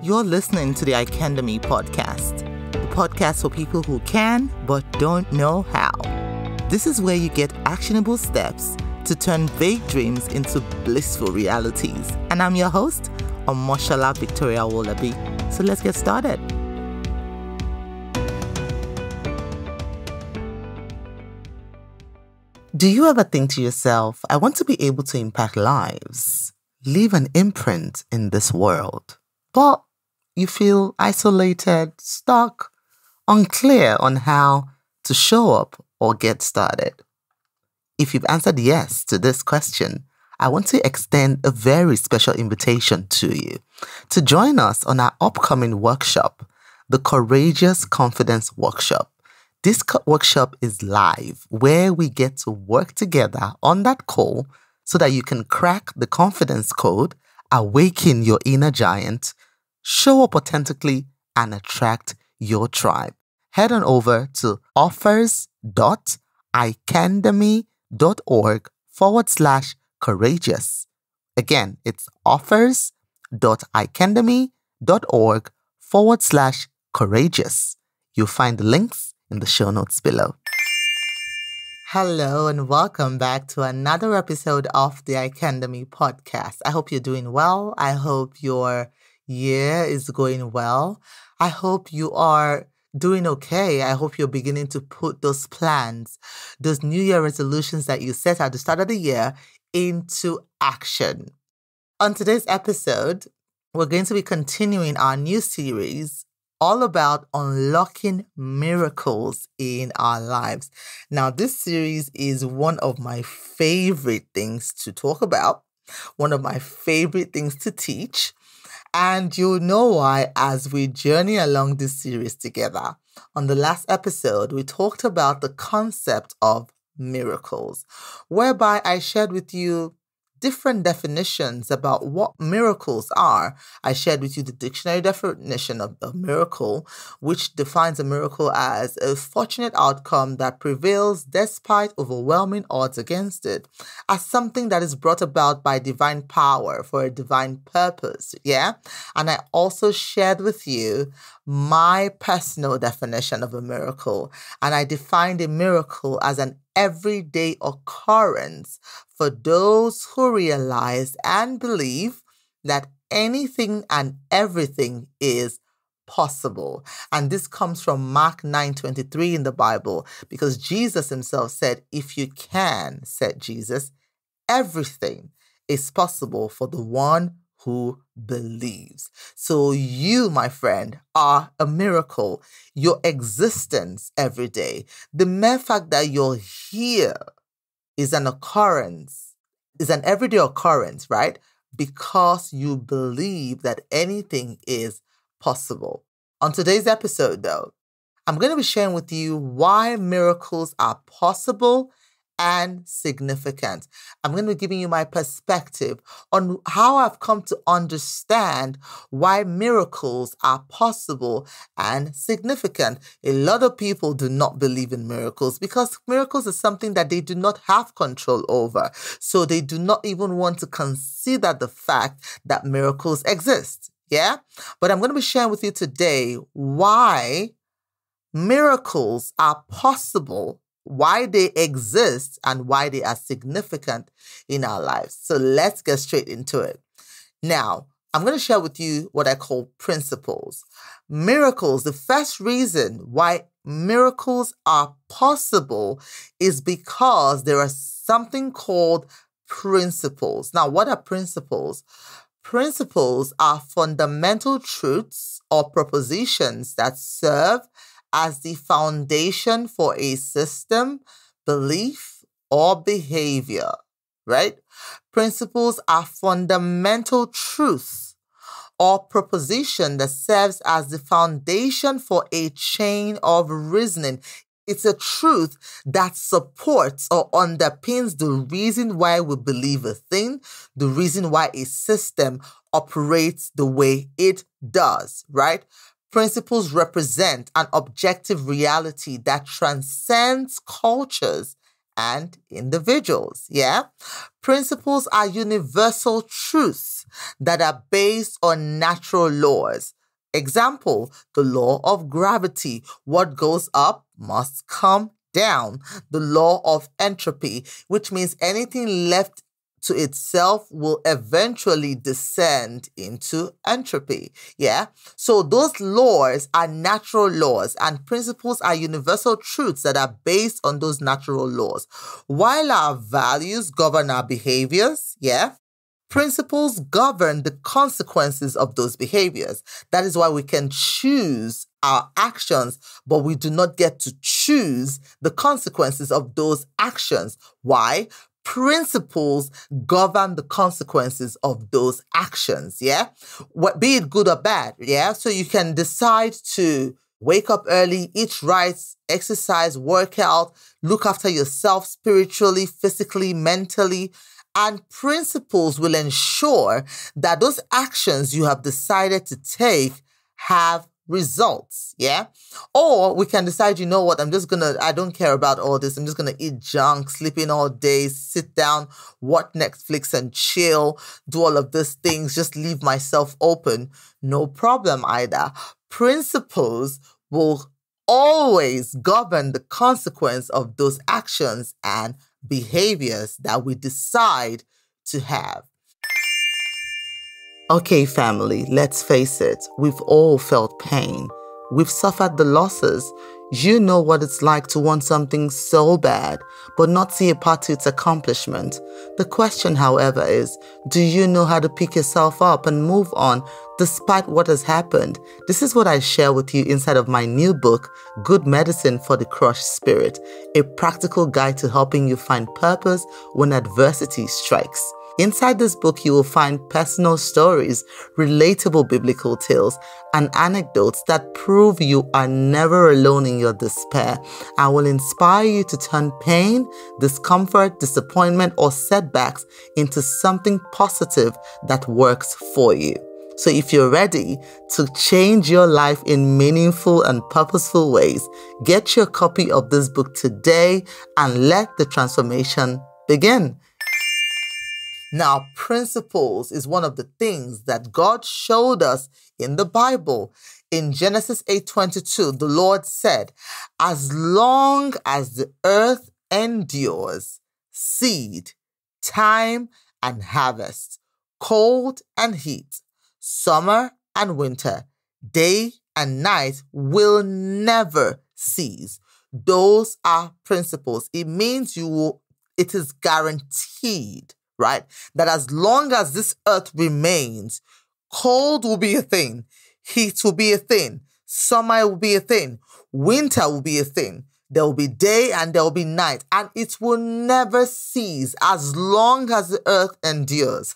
You're listening to the Icandemy podcast, the podcast for people who can but don't know how. This is where you get actionable steps to turn vague dreams into blissful realities. And I'm your host, Omoshola Victoria Wolabi. So let's get started. Do you ever think to yourself, I want to be able to impact lives, leave an imprint in this world, but you feel isolated, stuck, unclear on how to show up or get started? If you've answered yes to this question, I want to extend a very special invitation to you to join us on our upcoming workshop, the Courageous Confidence Workshop. This workshop is live, where we get to work together on that call so that you can crack the confidence code, awaken your inner giant, show up authentically, and attract your tribe. Head on over to offers.icandemy.org/courageous. Again, it's offers.icandemy.org/courageous. You'll find the links in the show notes below. Hello and welcome back to another episode of the Icandemy podcast. I hope you're doing well. I hope your year is going well. I hope you are doing okay. I hope you're beginning to put those plans, those New Year resolutions that you set at the start of the year into action. On today's episode, we're going to be continuing our new series all about unlocking miracles in our lives. Now, this series is one of my favorite things to talk about, one of my favorite things to teach, and you'll know why as we journey along this series together. On the last episode, we talked about the concept of miracles, whereby I shared with you different definitions about what miracles are. I shared with you the dictionary definition of a miracle, which defines a miracle as a fortunate outcome that prevails despite overwhelming odds against it, as something that is brought about by divine power for a divine purpose. Yeah. And I also shared with you my personal definition of a miracle. And I defined a miracle as an everyday occurrence for those who realize and believe that anything and everything is possible. And this comes from Mark 9:23 in the Bible, because Jesus himself said, if you can, said Jesus, everything is possible for the one who believes. So you, my friend, are a miracle. Your existence every day, the mere fact that you're here is an occurrence, is an everyday occurrence, right? Because you believe that anything is possible. On today's episode, though, I'm going to be sharing with you why miracles are possible and significant. I'm going to be giving you my perspective on how I've come to understand why miracles are possible and significant. A lot of people do not believe in miracles because miracles is something that they do not have control over. So they do not even want to consider the fact that miracles exist. Yeah? But I'm going to be sharing with you today why miracles are possible, why they exist, and why they are significant in our lives. So let's get straight into it. Now, I'm going to share with you what I call principles. Miracles, the first reason why miracles are possible is because there are something called principles. Now, what are principles? Principles are fundamental truths or propositions that serve as the foundation for a system, belief, or behavior, right? Principles are fundamental truths or proposition that serves as the foundation for a chain of reasoning. It's a truth that supports or underpins the reason why we believe a thing, the reason why a system operates the way it does, right? Principles represent an objective reality that transcends cultures and individuals, yeah? Principles are universal truths that are based on natural laws, Example, the law of gravity. What goes up must come down. The law of entropy, which means anything left to itself will eventually descend into entropy. Yeah. So those laws are natural laws, and principles are universal truths that are based on those natural laws. While our values govern our behaviors, yeah, principles govern the consequences of those behaviors. That is why we can choose our actions, but we do not get to choose the consequences of those actions. Why? Principles govern the consequences of those actions, yeah? Be it good or bad, yeah? So you can decide to wake up early, eat right, exercise, work out, look after yourself spiritually, physically, mentally, and principles will ensure that those actions you have decided to take have results, yeah? Or we can decide, you know what, I don't care about all this. I'm just going to eat junk, sleep in all day, sit down, watch Netflix and chill, do all of these things, just leave myself open. No problem either. Principles will always govern the consequence of those actions and behaviors that we decide to have. Okay, family, let's face it. We've all felt pain. We've suffered the losses. You know what it's like to want something so bad, but not see a path to its accomplishment. The question, however, is, do you know how to pick yourself up and move on despite what has happened? This is what I share with you inside of my new book, Good Medicine for the Crushed Spirit, a practical guide to helping you find purpose when adversity strikes. Inside this book, you will find personal stories, relatable biblical tales, and anecdotes that prove you are never alone in your despair and will inspire you to turn pain, discomfort, disappointment, or setbacks into something positive that works for you. So if you're ready to change your life in meaningful and purposeful ways, get your copy of this book today and let the transformation begin. Now, principles is one of the things that God showed us in the Bible. In Genesis 8:22, the Lord said, as long as the earth endures, seed, time and harvest, cold and heat, summer and winter, day and night will never cease. Those are principles. It means it is guaranteed, right? That as long as this earth remains, cold will be a thing, heat will be a thing, summer will be a thing, winter will be a thing. There will be day and there will be night, and it will never cease as long as the earth endures.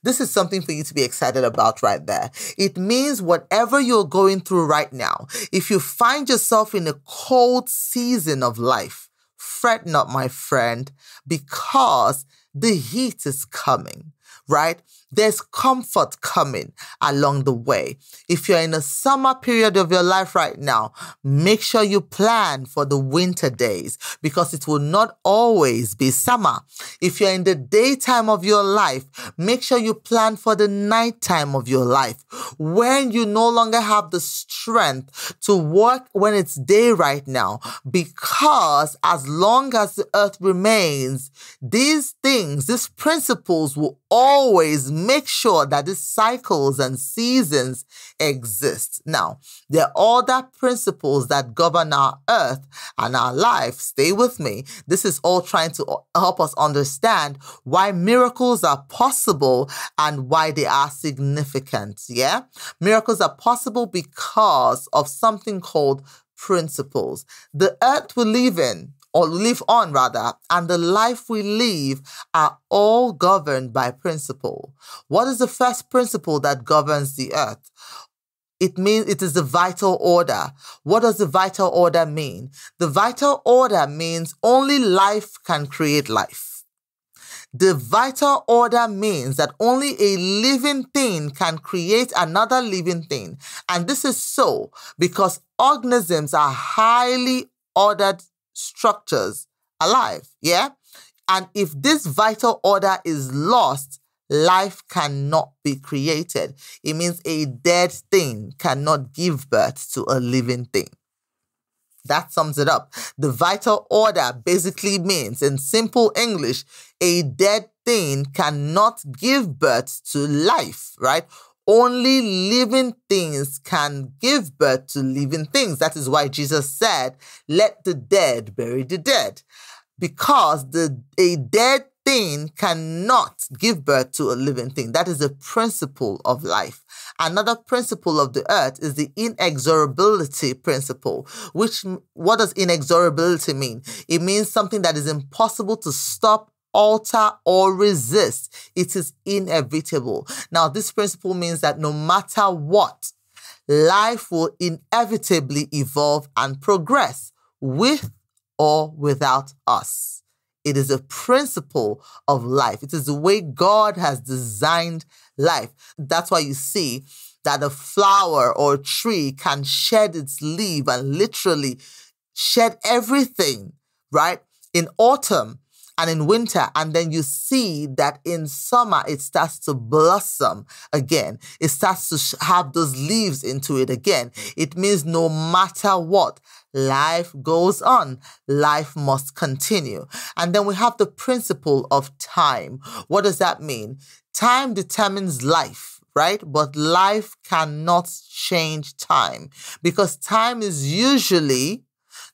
This is something for you to be excited about right there. It means whatever you're going through right now, if you find yourself in a cold season of life, fret not, my friend, because the heat is coming, right? There's comfort coming along the way. If you're in a summer period of your life right now, make sure you plan for the winter days because it will not always be summer. If you're in the daytime of your life, make sure you plan for the nighttime of your life when you no longer have the strength to work when it's day right now, because as long as the earth remains, these principles will always make sure that these cycles and seasons exist. Now, there are other principles that govern our earth and our life. Stay with me. This is all trying to help us understand why miracles are possible and why they are significant. Yeah? Miracles are possible because of something called principles. The earth we live in, or live on rather, and the life we live are all governed by principle. What is the first principle that governs the earth? It means it is the vital order. What does the vital order mean? The vital order means only life can create life. The vital order means that only a living thing can create another living thing. And this is so because organisms are highly ordered structures alive, yeah? And if this vital order is lost, life cannot be created. It means a dead thing cannot give birth to a living thing. That sums it up. The vital order basically means, in simple English, a dead thing cannot give birth to life, right? Only living things can give birth to living things. That is why Jesus said, let the dead bury the dead. Because a dead thing cannot give birth to a living thing. That is a principle of life. Another principle of the earth is the inexorability principle. What does inexorability mean? It means something that is impossible to stop, alter, or resist. It is inevitable. Now, this principle means that no matter what, life will inevitably evolve and progress with or without us. It is a principle of life. It is the way God has designed life. That's why you see that a flower or a tree can shed its leaf and literally shed everything, right? In autumn and in winter, and then you see that in summer it starts to blossom again. It starts to have those leaves into it again. It means no matter what, life goes on. Life must continue. And then we have the principle of time. What does that mean? Time determines life, right? But life cannot change time, because time is usually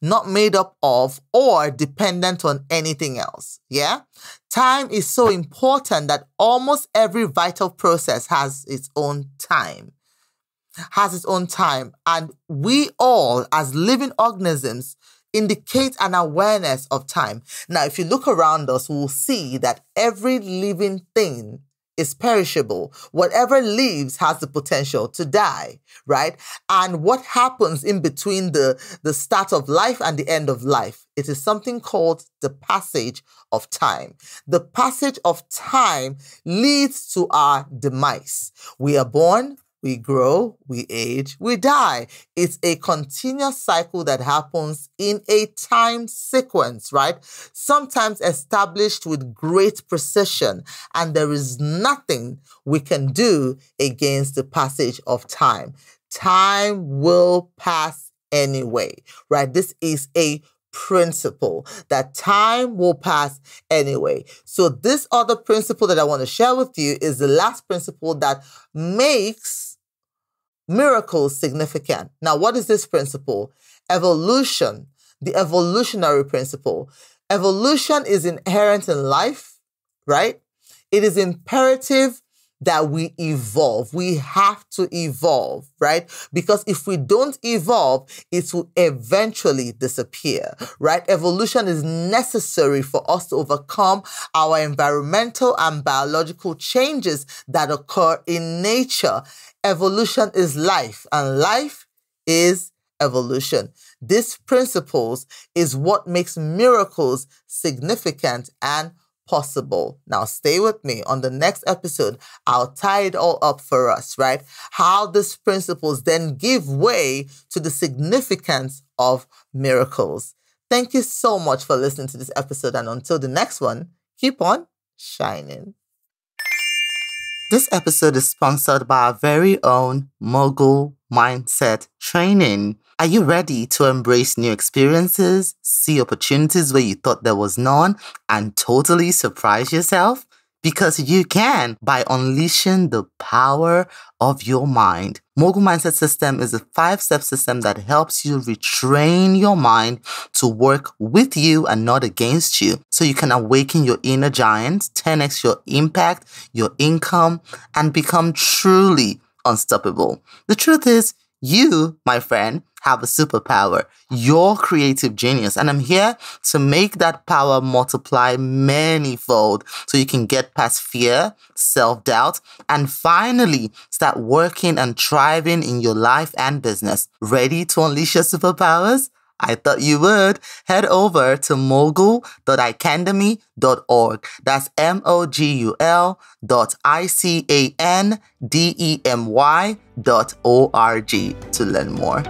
not made up of or dependent on anything else. Yeah? Time is so important that almost every vital process has its own time. And we all, as living organisms, indicate an awareness of time. Now, if you look around us, we'll see that every living thing is perishable. Whatever lives has the potential to die, right? And what happens in between the start of life and the end of life? It is something called the passage of time. The passage of time leads to our demise. We are born, we grow, we age, we die. It's a continuous cycle that happens in a time sequence, right? Sometimes established with great precision, and there is nothing we can do against the passage of time. Time will pass anyway, right? This is a principle that time will pass anyway. So this other principle that I want to share with you is the last principle that makes miracles significant. Now, what is this principle? Evolution, the evolutionary principle. Evolution is inherent in life, right? It is imperative that we evolve. We have to evolve, right? Because if we don't evolve, it will eventually disappear, right? Evolution is necessary for us to overcome our environmental and biological changes that occur in nature. Evolution is life, and life is evolution. These principles is what makes miracles significant and possible. Now, stay with me. On the next episode, I'll tie it all up for us, right? How these principles then give way to the significance of miracles. Thank you so much for listening to this episode, and until the next one, keep on shining. This episode is sponsored by our very own Mogul Mindset Training. Are you ready to embrace new experiences, see opportunities where you thought there was none, and totally surprise yourself? Because you can by unleashing the power of your mind. Mogul Mindset System is a 5-step system that helps you retrain your mind to work with you and not against you, so you can awaken your inner giant, 10x your impact, your income, and become truly unstoppable. The truth is, you, my friend, have a superpower, your creative genius. And I'm here to make that power multiply manyfold so you can get past fear, self-doubt, and finally start working and thriving in your life and business. Ready to unleash your superpowers? I thought you would. Head over to mogul.icandemy.org. That's mogul.icandemy.org to learn more.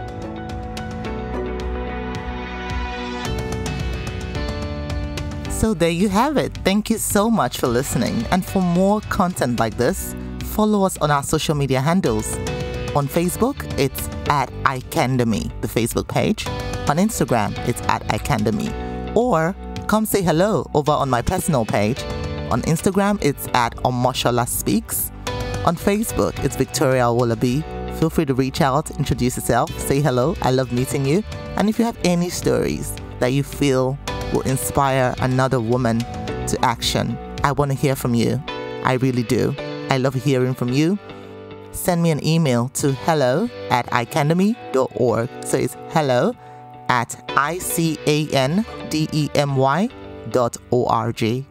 So there you have it. Thank you so much for listening. And for more content like this, follow us on our social media handles. On Facebook, it's at Icandemy, the Facebook page. On Instagram, it's at Icandemy. Or come say hello over on my personal page. On Instagram, it's at Omoshola Speaks. On Facebook, it's Victoria Wolabi. Feel free to reach out, introduce yourself, say hello. I love meeting you. And if you have any stories that you feel will inspire another woman to action, I want to hear from you. I really do. I love hearing from you. Send me an email to hello@icandemy.org. So it's hello@icandemy.org.